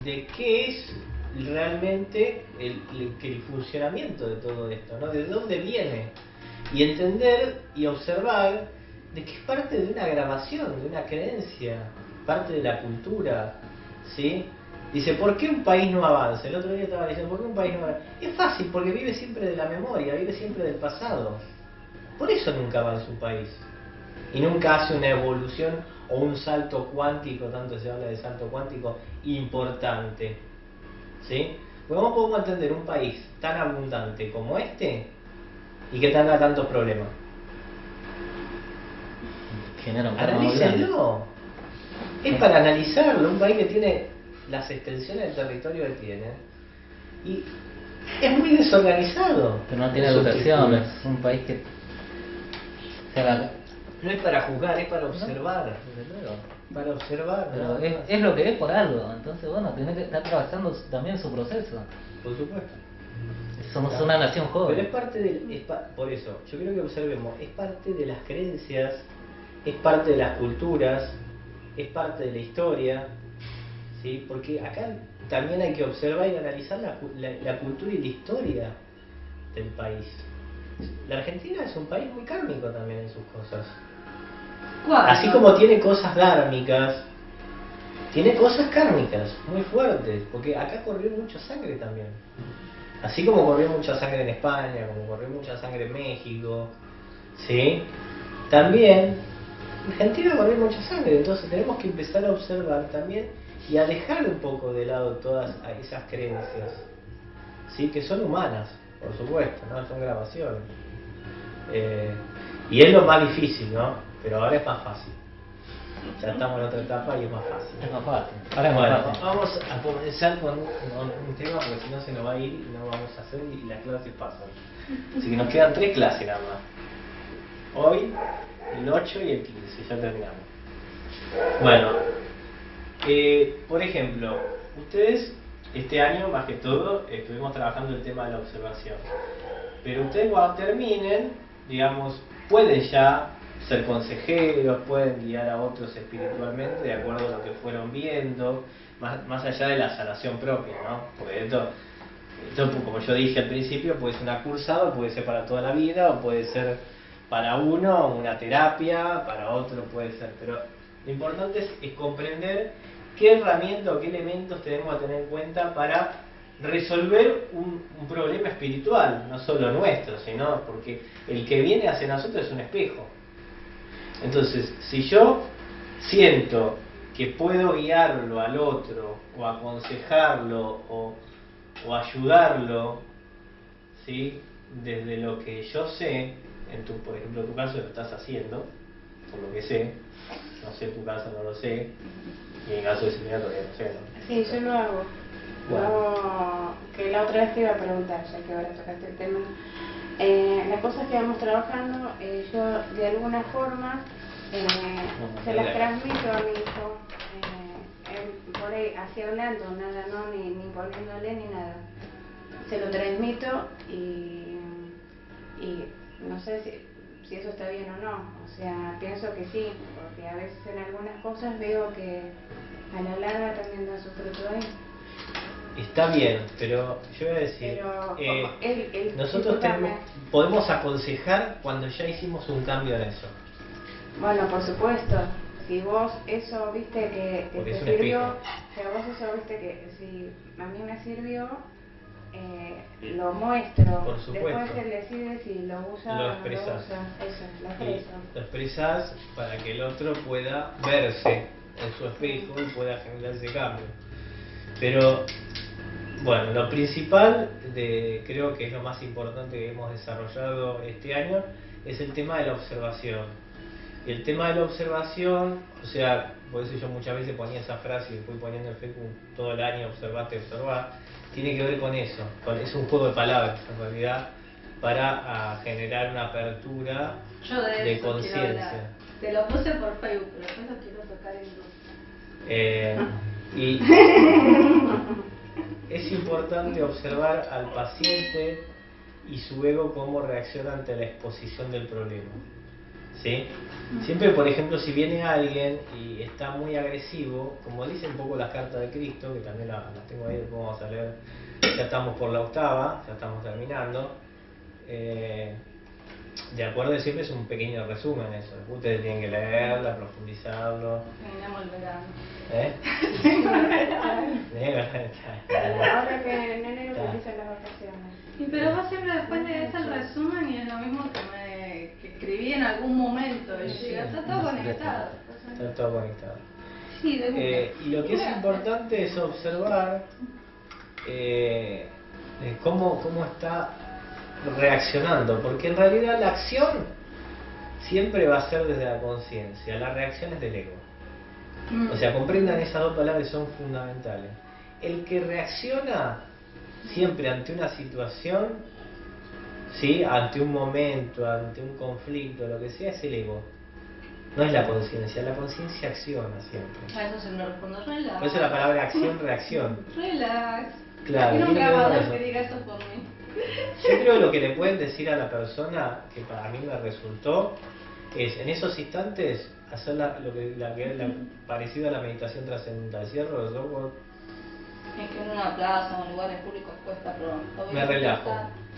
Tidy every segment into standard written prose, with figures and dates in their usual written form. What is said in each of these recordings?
de qué es realmente el funcionamiento de todo esto, ¿no? De dónde viene. Y entender y observar de que es parte de una grabación, de una creencia, parte de la cultura, ¿sí? Dice, ¿por qué un país no avanza? El otro día estaba diciendo, ¿por qué un país no avanza? Es fácil, porque vive siempre de la memoria, vive siempre del pasado. Por eso nunca avanza un país. Y nunca hace una evolución o un salto cuántico, tanto se habla de salto cuántico, importante. ¿Sí? ¿Cómo podemos entender un país tan abundante como este y que tenga tantos problemas? Genera un karma muy grande. Analícenlo. Es para analizarlo. Un país que tiene las extensiones del territorio que tiene y es muy desorganizado. Pero no tiene educación, es un país que... No es para juzgar, es para observar. No, para observar. pero es lo que es por algo. Entonces, bueno, tiene que estar trabajando también su proceso. Por supuesto. Somos una nación joven. Pero es parte del... por eso, yo creo que observemos, es parte de las creencias, es parte de las culturas, es parte de la historia, ¿sí? Porque acá también hay que observar y analizar la cultura y la historia del país. La Argentina es un país muy kármico también en sus cosas. ¿Cuándo? Así como tiene cosas dármicas, tiene cosas kármicas muy fuertes, porque acá corrió mucha sangre también. Así como corrió mucha sangre en España, como corrió mucha sangre en México, ¿sí? También en Argentina corrió mucha sangre, entonces tenemos que empezar a observar también y a dejar un poco de lado todas esas creencias, ¿sí? Que son humanas, por supuesto, ¿no? Son grabaciones. Y es lo más difícil, ¿no? Pero ahora es más fácil. Ya estamos en otra etapa y es más fácil. Es más fácil. Ahora es más Bueno, fácil. vamos a comenzar con un tema porque si no se nos va a ir y no vamos a hacer y las clases pasan. Así que nos quedan 3 clases nada más. Hoy, el 8 y el 15, ya terminamos. Bueno, por ejemplo, ustedes este año más que todo estuvimos trabajando el tema de la observación. Pero ustedes cuando terminen, digamos, pueden ya ser consejeros, pueden guiar a otros espiritualmente de acuerdo a lo que fueron viendo, más allá de la sanación propia, ¿no? Porque esto, como yo dije al principio, puede ser una cursada, puede ser para toda la vida, o puede ser para uno una terapia, para otro puede ser, pero lo importante es comprender qué herramientas o qué elementos tenemos que tener en cuenta para resolver un problema espiritual, no solo nuestro, sino porque el que viene hacia nosotros es un espejo. Entonces, si yo siento que puedo guiarlo al otro, o aconsejarlo, o ayudarlo, ¿sí? Desde lo que yo sé, por ejemplo, en tu caso lo estás haciendo, por lo que sé, no sé tu caso, no lo sé, y en el caso de Silvina todavía no sé, ¿no? Sí, yo lo hago. Bueno. No, que la otra vez te iba a preguntar, ya que ahora tocaste el tema. Las cosas que vamos trabajando, yo de alguna forma se las transmito a mi hijo, por ahí, así hablando, nada, no, ni poniéndole ni nada. Se lo transmito y no sé si eso está bien o no. O sea, pienso que sí, porque a veces en algunas cosas veo que a la larga también da su fruto ahí. Está bien, pero yo voy a decir, Pero, nosotros podemos aconsejar cuando ya hicimos un cambio en eso. Bueno, por supuesto, si vos eso viste que Porque te es un sirvió, espejo. si a vos eso viste que si a mí me sirvió, lo muestro. Por supuesto. Después él decide si lo usa Lo o no lo expresás. usa. Eso, lo Y expreso. lo expresás para que el otro pueda verse en su espejo y pueda generar ese cambio. Pero, bueno, lo principal, creo que es lo más importante que hemos desarrollado este año, es el tema de la observación. Y el tema de la observación, o sea, por eso yo muchas veces ponía esa frase y fui poniendo en Facebook todo el año, observate, observar, tiene que ver con eso, es un juego de palabras en realidad, para generar una apertura Yo de de eso quiero conciencia. hablar. Te lo puse por Facebook, pero después lo quiero tocar en grupo. Y es importante observar al paciente y su ego cómo reacciona ante la exposición del problema. ¿sí? Siempre, por ejemplo, si viene alguien y está muy agresivo, como dicen un poco las cartas de Cristo, que también las tengo ahí, después vamos a leer, ya estamos por la octava, ya estamos terminando. De acuerdo, siempre es un pequeño resumen eso. Ustedes tienen que leerla, profundizarlo. Terminamos el verano. Ahora que en enero empiezan las vacaciones. Y pero vos siempre después lees el resumen y es lo mismo que escribí en algún momento. Y yo digo, está todo conectado. Está todo conectado. Sí, de Y lo que es importante es observar cómo está reaccionando, porque en realidad la acción siempre va a ser desde la conciencia, la reacción es del ego. O sea, comprendan esas dos palabras, son fundamentales. El que reacciona siempre ante una situación, ¿sí? Ante un momento, ante un conflicto, lo que sea, es el ego. No es la conciencia, la conciencia acciona siempre. A eso se me responde, relax. Por eso la palabra acción-reacción. Relax. Claro, Quiero un tiene que ver con grabador eso. que diga eso por mí. Yo creo que lo que le pueden decir a la persona, que para mí me resultó, es en esos instantes hacer parecido a la meditación trascendental. Cierro los ojos, Es que en una plaza o en lugares públicos cuesta, pero me relajo.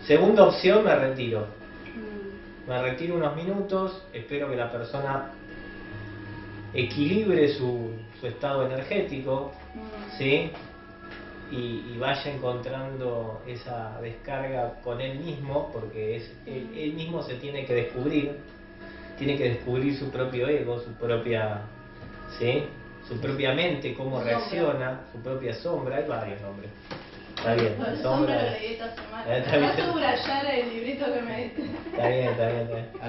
Segunda opción, me retiro. Me retiro unos minutos, espero que la persona equilibre su estado energético, ¿sí? Y vaya encontrando esa descarga con él mismo, porque él mismo se tiene que descubrir su propio ego, su propia, ¿sí? Su propia mente, cómo reacciona, su propia sombra, hay varios nombres. Está bien, El sombra. lo leí esta semana. Está bien. Vas a subrayar el librito que me diste. Está bien.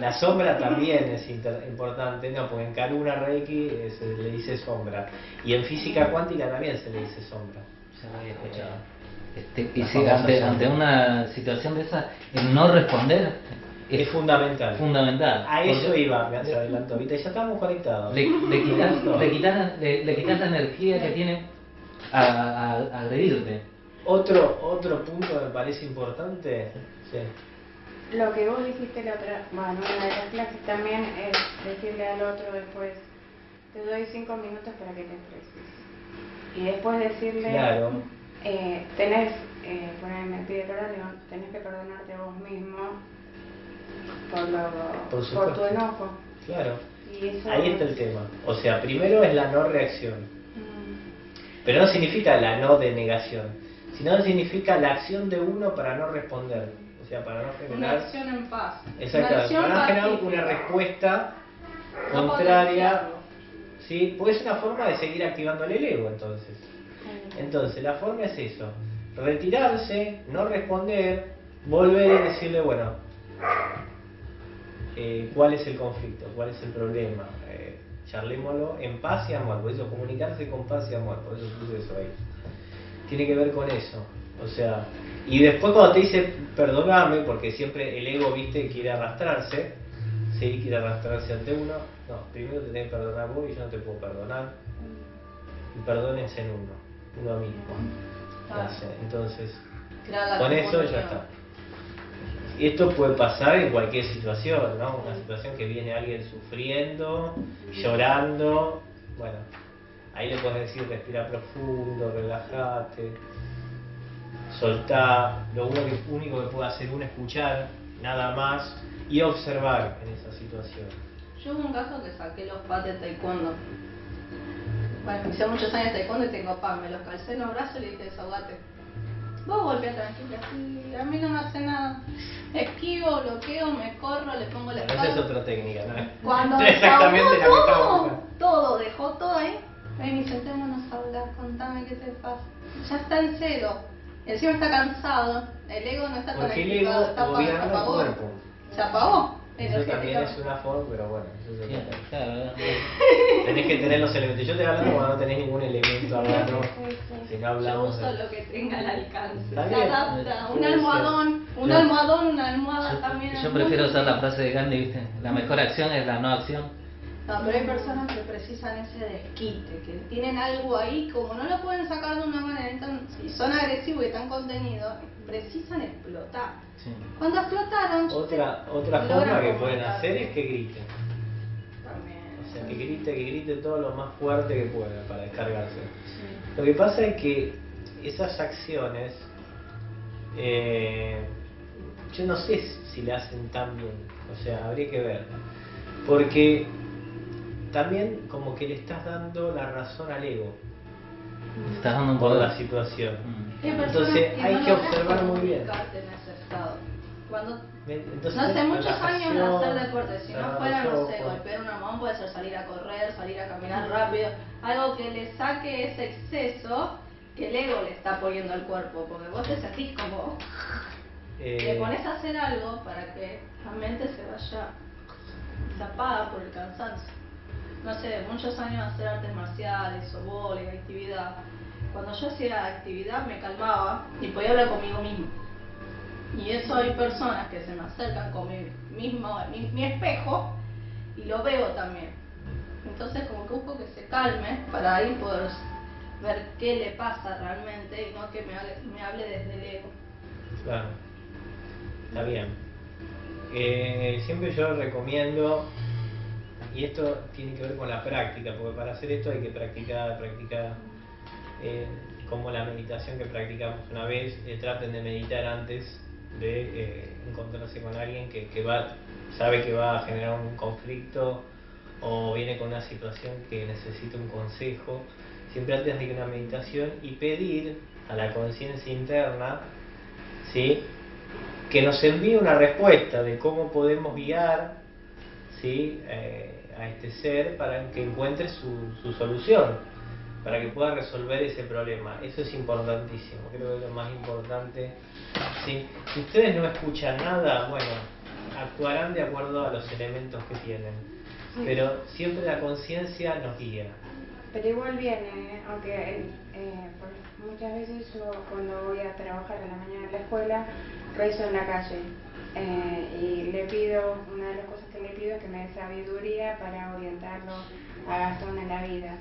La sombra también es importante, no, porque en Karuna Reiki se le dice sombra. Y en física cuántica también se le dice sombra. Ya lo había escuchado. Y si ante una situación de esa, el no responder Es fundamental. fundamental. A eso Porque iba, me adelantó, ¿viste? Ya estamos conectados. le quitas la energía que tiene a agredirte. Otro punto que me parece importante, sí. Lo que vos dijiste la otra, bueno, una de las clases también es decirle al otro después, te doy 5 minutos para que te expreses. Y después decirle, Claro. tenés, me pide perdón, tenés que perdonarte a vos mismo por tu supuesto. enojo. Claro. Y eso, Ahí está el tema. O sea, primero es la no reacción. Pero no significa la no denegación, sino significa la acción de uno para no responder. O sea, para no Una generar. acción en paz. Exacto, Una acción para no generar pacífica. una respuesta No contraria. potenciarlo. ¿Sí? Porque es una forma de seguir activando el ego, entonces. Entonces, la forma es eso: retirarse, no responder, volver y decirle, bueno, ¿cuál es el conflicto? ¿Cuál es el problema? Charlémoslo en paz y amor. Por eso, comunicarse con paz y amor. Por eso puse eso ahí. Tiene que ver con eso. O sea, y después cuando te dice perdóname, porque siempre el ego, viste, quiere arrastrarse, ¿sí? Quiere arrastrarse ante uno. No, primero te tenés que perdonar vos y yo no te puedo perdonar. Y perdónense en uno mismo. Entonces, Crear la con eso ya comunión. está. Y esto puede pasar en cualquier situación, ¿no? Una situación que viene alguien sufriendo, llorando, bueno, ahí le puedes decir respira profundo, relájate, soltá. Lo único que puede hacer uno es escuchar, nada más, y observar en esa situación. Yo hubo un caso que saqué los pads de taekwondo. Bueno, hice muchos años de taekwondo y tengo pan, me los calcé en los brazos y le dije desahogate. Vos golpea tranquila, así, a mí no me hace nada. Esquivo, bloqueo, me corro, le pongo la Bueno, espalda. esa es otra técnica, ¿no? Cuando Exactamente desahogó la que estamos buscando. todo, dejó todo ahí. Ven y sentémonos a hablar, contame qué te pasa. Ya está en cero. Encima está cansado. El ego no está Porque el conectado, ego está gobierna el apagado. cuerpo. Se apagó. Eso también es energéticamente. una forma, pero bueno, eso es otra. Claro. Tenés que tener los elementos. Yo te hablando cuando no tenés ningún elemento a mano. Si no Yo hablamos. uso lo que tenga al alcance. Está Se bien. adapta. Un Puede ser. almohadón, un Yo- almohadón, una almohada también. Yo prefiero usar la frase de Gandhi, ¿viste? La mejor acción es la no acción. No, pero hay personas que precisan ese desquite, que tienen algo ahí, como no lo pueden sacar de una manera, entonces, si son agresivos y están contenidos, precisan explotar. Sí. Cuando explotaron, Otra logran forma que pueden comunicarse. hacer es que griten. O sea, que grite todo lo más fuerte que pueda para descargarse. Sí. Lo que pasa es que esas acciones, yo no sé si le hacen tan bien, o sea, habría que ver. Porque también como que le estás dando la razón al ego Estás dando un por poder. la situación. Hay personas Entonces que hay no que logran observar muy bien. comunicarte en ese estado. Cuando Entonces, no hace muchos años relajación, hacer deporte, si no cerrar fuera, los no sé, ojos. golpear una mano, puede ser salir a correr, salir a caminar rápido, algo que le saque ese exceso que el ego le está poniendo al cuerpo, porque vos te sentís como le pones a hacer algo para que la mente se apaga por el cansancio. No sé, muchos años hacer artes marciales o vóley, actividad. Cuando yo hacía actividad me calmaba y podía hablar conmigo mismo. Y eso hay personas que se me acercan con mi espejo y lo veo también. Entonces como que busco que se calme para ahí poder ver qué le pasa realmente y no que me hable desde el ego. Claro, está bien. Siempre yo recomiendo, y esto tiene que ver con la práctica, porque para hacer esto hay que practicar, como la meditación que practicamos una vez, traten de meditar antes de encontrarse con alguien que sabe que va a generar un conflicto o viene con una situación que necesita un consejo. Siempre antes de que una meditación, y pedir a la conciencia interna, ¿sí?, que nos envíe una respuesta de cómo podemos guiar, ¿sí?, a este ser para que encuentre su solución, para que pueda resolver ese problema. Eso es importantísimo, creo que es lo más importante, ¿sí? Si ustedes no escuchan nada, bueno, actuarán de acuerdo a los elementos que tienen, pero siempre la conciencia nos guía. Pero igual viene, aunque muchas veces yo cuando voy a trabajar a la mañana en la escuela, rezo en la calle y le pido, una de las cosas que le pido es que me dé sabiduría para orientarlo a Gastón en la vida.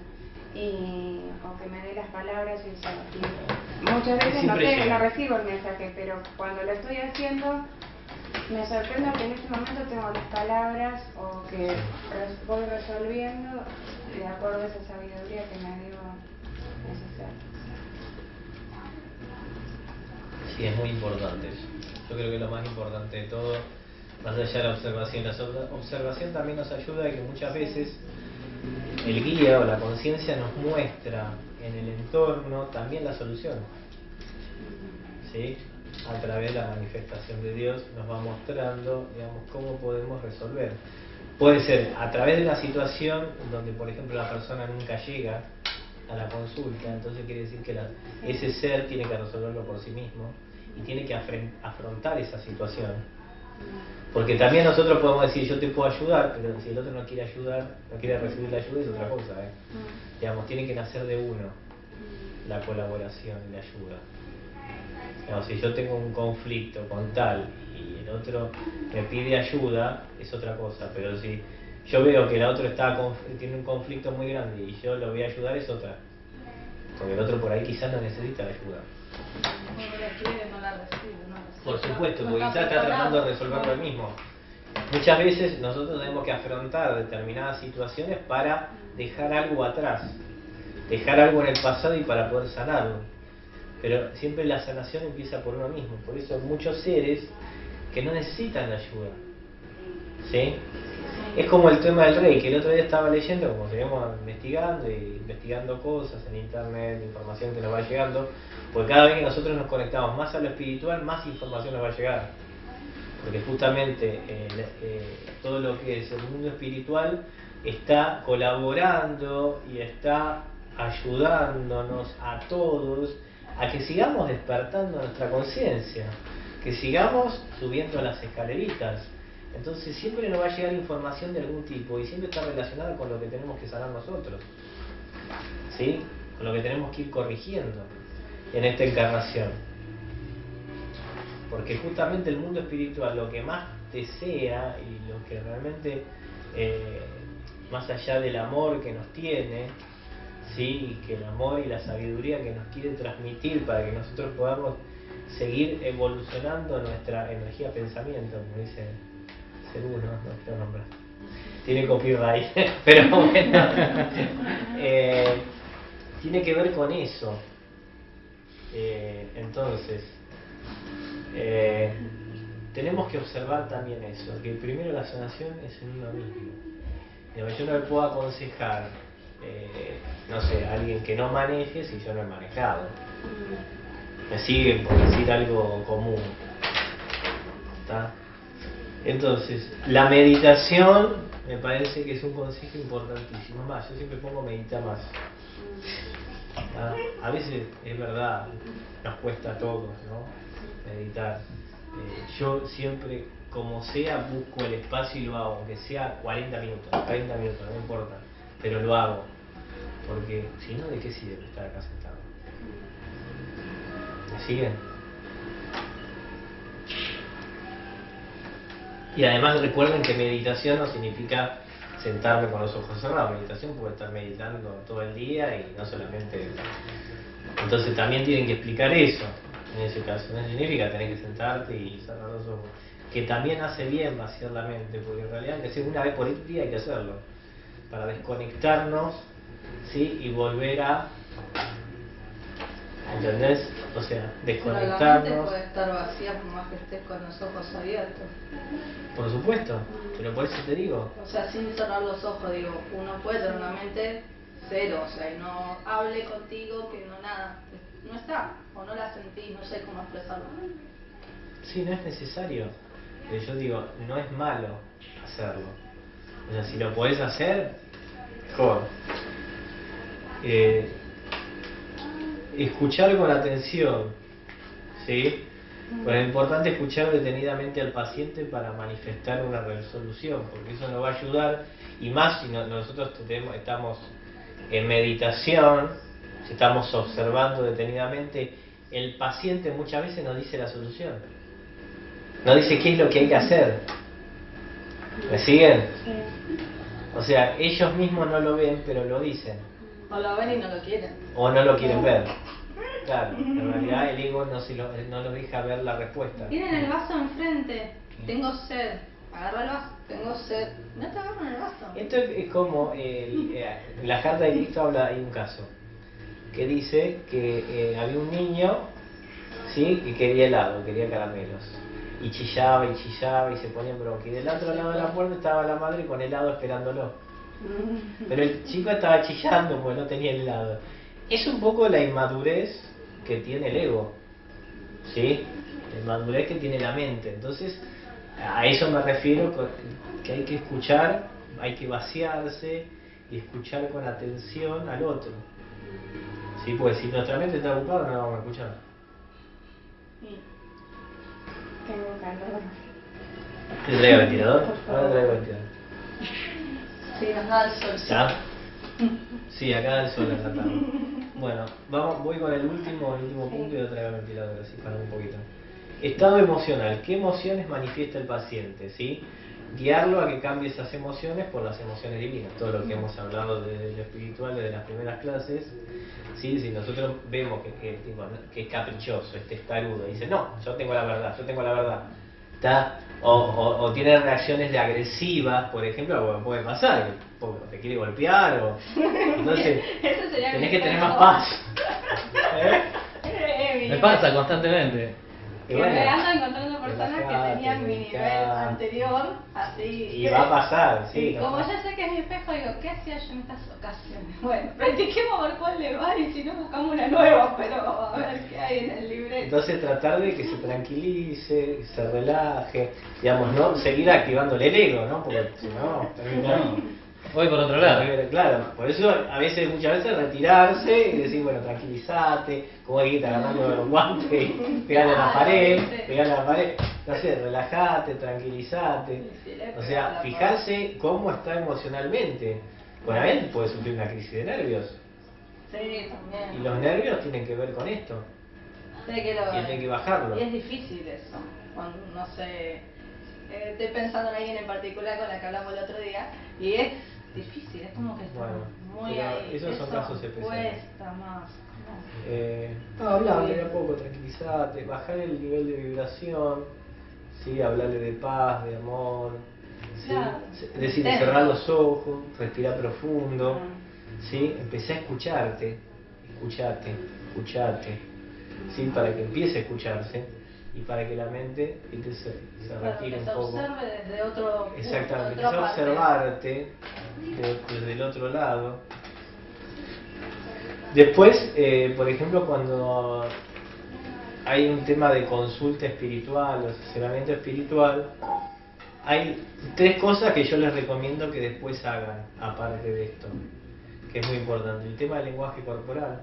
O que me dé las palabras y muchas veces no recibo el mensaje, pero cuando lo estoy haciendo me sorprendo que en ese momento tengo las palabras o que voy resolviendo de acuerdo a esa sabiduría que me dio ese ser. Sí, es muy importante eso. Yo creo que es lo más importante de todo, más allá de la observación. La observación también nos ayuda a que muchas veces el guía o la conciencia nos muestra en el entorno también la solución, ¿sí? A través de la manifestación de Dios nos va mostrando, digamos, cómo podemos resolver. Puede ser a través de una situación donde, por ejemplo, la persona nunca llega a la consulta, entonces quiere decir que ese ser tiene que resolverlo por sí mismo y tiene que afrontar esa situación. Porque también nosotros podemos decir, yo te puedo ayudar, pero si el otro no quiere ayudar, no quiere recibir la ayuda, es otra cosa, ¿eh? Digamos, tiene que nacer de uno la colaboración y la ayuda. Digamos, si yo tengo un conflicto con tal y el otro me pide ayuda, es otra cosa, pero si yo veo que el otro tiene un conflicto muy grande y yo lo voy a ayudar, es otra. Porque el otro por ahí quizás no necesita la ayuda. No la quiere, no la recibe, no la recibe. Por supuesto, No porque quizás está preparado. tratando de resolverlo él mismo. Muchas veces nosotros tenemos que afrontar determinadas situaciones para dejar algo atrás, dejar algo en el pasado y para poder sanarlo. Pero siempre la sanación empieza por uno mismo. Por eso hay muchos seres que no necesitan la ayuda, ¿sí? Es como el tema del Reiki, que el otro día estaba leyendo, como seguimos investigando cosas en internet, información que nos va llegando, porque cada vez que nosotros nos conectamos más a lo espiritual, más información nos va a llegar. Porque justamente todo lo que es el mundo espiritual está colaborando y está ayudándonos a todos a que sigamos despertando nuestra conciencia, que sigamos subiendo las escaleritas. Entonces siempre nos va a llegar información de algún tipo y siempre está relacionada con lo que tenemos que sanar nosotros, ¿sí? Con lo que tenemos que ir corrigiendo en esta encarnación. Porque justamente el mundo espiritual lo que más desea y lo que realmente, más allá del amor que nos tiene, ¿sí?, y que el amor y la sabiduría que nos quiere transmitir para que nosotros podamos seguir evolucionando nuestra energía pensamiento, como dice Cerú, no quiero nombrar. tiene copyright, pero bueno, tiene que ver con eso. Entonces, tenemos que observar también eso, que primero la sanación es en uno mismo. Yo no le puedo aconsejar, no sé, a alguien que no maneje si yo no he manejado. Me siguen por decir algo común. ¿Está? Entonces, la meditación me parece que es un consejo importantísimo. Más, yo siempre pongo meditar más. ¿Está? A veces es verdad, nos cuesta a todos, ¿no? Meditar. Yo siempre, como sea, busco el espacio y lo hago, aunque sea 40 minutos, 30 minutos, no importa, pero lo hago. Porque si no, ¿de qué sirve estar acá sentado? ¿Me siguen? Y además recuerden que meditación no significa sentarme con los ojos cerrados. Meditación puede estar meditando todo el día y no solamente... Entonces también tienen que explicar eso. En ese caso, no significa tener que sentarte y cerrar los ojos. Que también hace bien vaciar la mente, porque en realidad, que sea una vez por día hay que hacerlo. Para desconectarnos, ¿sí? Y volver a... ¿Entendés? O sea, desconectarnos. Pero la mente puede estar vacía por más que estés con los ojos abiertos. Por supuesto, pero por eso te digo. O sea, sin cerrar los ojos, digo, uno puede tener una mente cero, o sea, y no hable contigo, que no nada, no está, o no la sentí, no sé cómo expresarlo. Sí, no es necesario. Pero yo digo, no es malo hacerlo. O sea, si lo podés hacer, mejor. Escuchar con atención, ¿sí? Pues es importante escuchar detenidamente al paciente para manifestar una resolución, porque eso nos va a ayudar, y más si nosotros estamos en meditación, si estamos observando detenidamente, el paciente muchas veces nos dice la solución, nos dice qué es lo que hay que hacer. ¿Me siguen? Sí. O sea, ellos mismos no lo ven, pero lo dicen. O lo ven y no lo quieren. O no lo quieren ver. Claro, en realidad el ego no los deja ver la respuesta. Tienen el vaso enfrente, tengo sed, agarra el vaso, tengo sed, no te agarran el vaso. Esto es como, la carta de Cristo habla, hay un caso, que dice que había un niño, ¿sí? Que quería helado, quería caramelos. Y chillaba y se ponía en bronca. Y del otro lado de la puerta estaba la madre con helado esperándolo. Pero el chico estaba chillando porque no tenía helado. Es un poco la inmadurez que tiene el ego, ¿sí? La inmadurez que tiene la mente. Entonces, a eso me refiero, que hay que escuchar, hay que vaciarse y escuchar con atención al otro. ¿Sí? Pues si nuestra mente está ocupada, no la vamos a escuchar. Tengo calor. ¿Te traigo ventilador? Ahora traigo ventilador. Sí, nos da el sol. ¿Está? Sí, acá da el sol en la tarde. Bueno, voy con el último punto y lo traigo el ventilador, así para un poquito. Estado emocional. ¿Qué emociones manifiesta el paciente? ¿Sí? Guiarlo a que cambie esas emociones por las emociones divinas. Todo lo que hemos hablado de lo espiritual desde las primeras clases. ¿Sí? Si nosotros vemos que es caprichoso, es testarudo, dice, no, yo tengo la verdad. ¿Está? O tiene reacciones de agresivas, por ejemplo, porque puede pasar, porque te quiere golpear, o entonces tenés que tener más paz. Me pasa constantemente. Que me ando encontrando personas que tenían mi nivel anterior, así. Y va a pasar, sí. Y como ya sé que es mi espejo, digo, ¿qué hacía yo en estas ocasiones? Bueno, practiquemos a ver cuál le va y si no buscamos una nueva, pero a ver qué hay en el libreto. Entonces tratar de que se tranquilice, se relaje, digamos, no seguir activándole el ego, ¿no? Porque si no, terminamos. Voy por otro lado. Claro, por eso muchas veces retirarse y decir, bueno, tranquilízate, como hay que estar agarrando los guantes y pegarle a la pared, no sé, relajate, tranquilízate. O sea, fijarse cómo está emocionalmente. Bueno, él puede sufrir una crisis de nervios. Sí, también. Y los nervios tienen que ver con esto. Sí, que y tiene que bajarlo. Y es difícil eso, cuando no sé. Estoy pensando en alguien en particular con la que hablamos el otro día, y es difícil, es como que está muy ahí. Esos son casos especiales. Cuesta más. Hablarle de a poco, tranquilizate, bajar el nivel de vibración, ¿sí? Hablarle de paz, de amor, ¿sí? Claro. Es decir, Intenso. cerrar los ojos, respirar profundo, ¿sí? Empecé a escucharte, ¿sí? Para que empiece a escucharse y para que la mente se Claro, retire que un se poco. observe desde otro punto, Exactamente, otra empezar a parte. observarte desde el otro lado. Después, por ejemplo, cuando hay un tema de consulta espiritual o asesoramiento espiritual, hay 3 cosas que yo les recomiendo que después hagan, aparte de esto, que es muy importante. El tema del lenguaje corporal.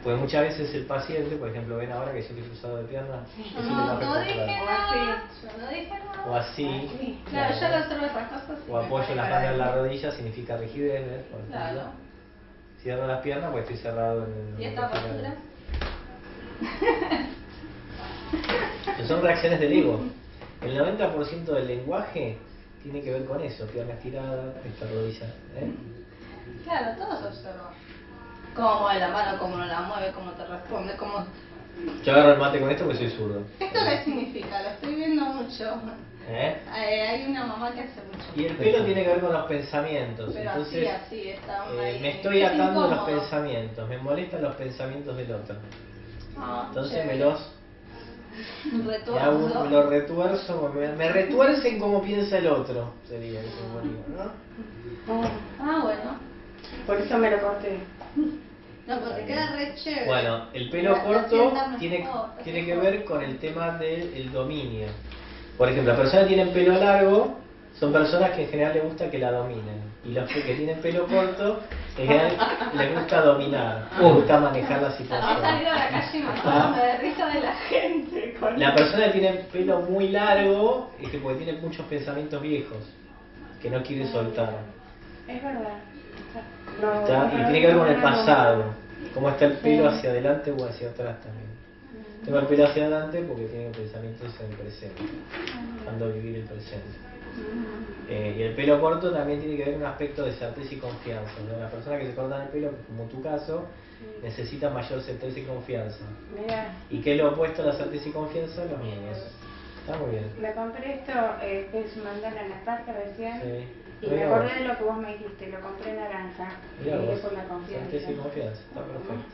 Pues muchas veces el paciente, por ejemplo, ven ahora que yo estoy cruzado de piernas, es el lenguaje No dije corporal. nada, yo no dije nada. O así, Claro, yo lo observo esas cosas. o apoyo las manos en la rodilla, significa rigidez, ¿ves? Por ejemplo. Claro. Cierro las piernas, pues estoy cerrado en el... ¿Y esta postura? Son reacciones del ego. El 90% del lenguaje tiene que ver con eso, pierna estirada, esta rodilla. Claro, todo se observa. Cómo mueve la mano, cómo no la mueve, cómo te responde, cómo... Yo agarro el mate con esto porque soy zurdo. ¿Esto qué significa? Lo estoy viendo mucho. ¿Eh? Hay una mamá que hace mucho. Y el pelo tiene que ver con los pensamientos. Pero Entonces, así, está ahí. me estoy Es atando a los incómodo. pensamientos, me molestan los pensamientos del otro. Ah, Entonces chévere. me los Retuerzo. me lo retuerzo, me retuercen como piensa el otro, sería eso, ¿no? Ah, bueno. Por eso me lo corté. No, porque queda re chévere. Bueno, el pelo La corto sientan tiene mejor, que ver con el tema del dominio. Por ejemplo, las personas que tienen pelo largo son personas que en general les gusta que la dominen. Y los que tienen pelo corto, en general les gusta dominar, les gusta manejar la He situación. salido a la calle y matándome de risa de la gente. Con... La persona que tiene pelo muy largo es que porque tiene muchos pensamientos viejos que no quiere soltar. Es verdad. ¿Está? Y tiene que ver con el pasado, cómo está el pelo hacia adelante o hacia atrás también. Tengo el pelo hacia adelante porque tiene pensamientos en el presente, ando a vivir el presente. Y el pelo corto también tiene que ver con un aspecto de certeza y confianza. ¿No? La persona que se corta el pelo, como tu caso, necesita mayor certeza y confianza. Mira, ¿Y qué es lo opuesto a la certeza y confianza? Los niños. Está muy bien. me compré esto que es mandala en la parca recién. Sí. Y me acordé de lo que vos me dijiste, lo compré naranja. Mirá Y vos, es por la confianza. certeza y confianza, está perfecto.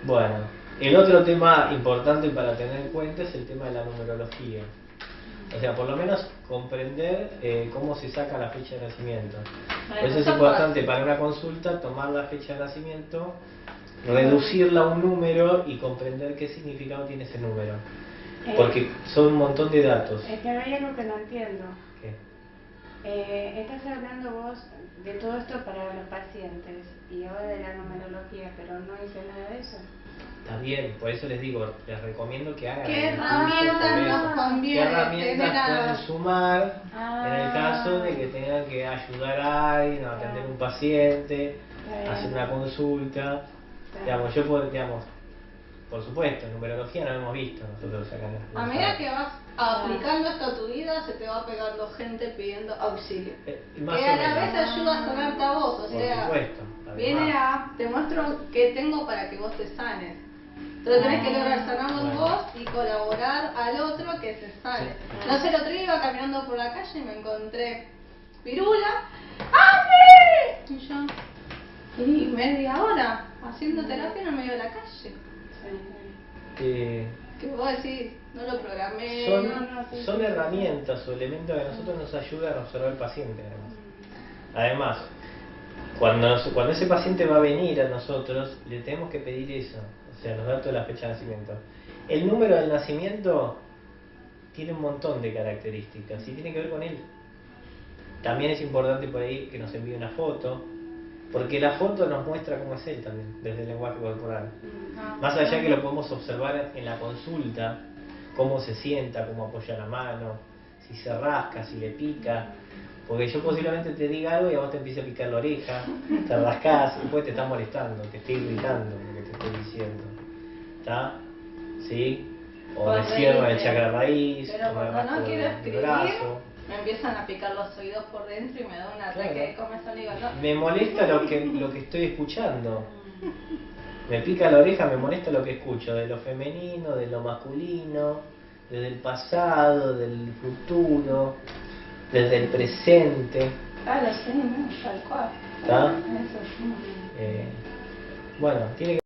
Bueno, el otro tema importante para tener en cuenta es el tema de la numerología. O sea, por lo menos comprender cómo se saca la fecha de nacimiento. Por eso es importante para una consulta tomar la fecha de nacimiento, reducirla a un número y comprender qué significado tiene ese número. Porque son un montón de datos. Es que hay algo que no entiendo. ¿Qué? Estás hablando vos de todo esto para los pacientes y ahora de la numerología, pero no hice nada de eso. Está bien, por eso les digo, les recomiendo que hagan ¿Qué el curso herramientas sobre nos eso. ¿Qué conviene herramientas tener a- pueden sumar en el caso de que tengan que ayudar a alguien, o atender un paciente, hacer una consulta? Digamos, yo puedo, digamos, por supuesto, numerología no lo hemos visto nosotros acá en la A medida que vas aplicando esto a tu vida, se te va pegando gente pidiendo auxilio. más Que o a la menos. vez te ayuda a sanarte a vos, o Por sea, supuesto, viene además. a, te muestro qué tengo para que vos te sanes. Entonces tenés que lograr sanarlo Bueno. vos y colaborar al otro que se sane. Sí. No sé, el otro día iba caminando por la calle y me encontré pirula. ¡Ande! Y yo, y media hora haciendo terapia en el medio de la calle. Eh, Que vos decís, no lo programé. son herramientas o elementos que a nosotros nos ayudan a observar al paciente. Además, cuando ese paciente va a venir a nosotros, le tenemos que pedir eso, o sea, los datos de la fecha de nacimiento. El número del nacimiento tiene un montón de características y tiene que ver con él. También es importante por ahí que nos envíe una foto, porque la foto nos muestra cómo es él también, desde el lenguaje corporal. Más allá que lo podemos observar en la consulta, cómo se sienta, cómo apoya la mano, si se rasca, si le pica. Porque yo posiblemente te diga algo y a vos te empiece a picar la oreja, te rascás y después te está molestando, te estoy gritando lo que te estoy diciendo. ¿Está? ¿Sí? O me cierro el chakra raíz, Pero o me cuando rasco no quiero el escribir, brazo. me empiezan a picar los oídos por dentro y me da un ataque Claro. de comezón y digo, no. Me molesta lo que estoy escuchando. Me pica la oreja, me molesta lo que escucho, de lo femenino, de lo masculino, desde el pasado, del futuro, desde el presente. Claro, sí, ¿no? Tal cual. ¿Está? Eso sí. Bueno, tiene que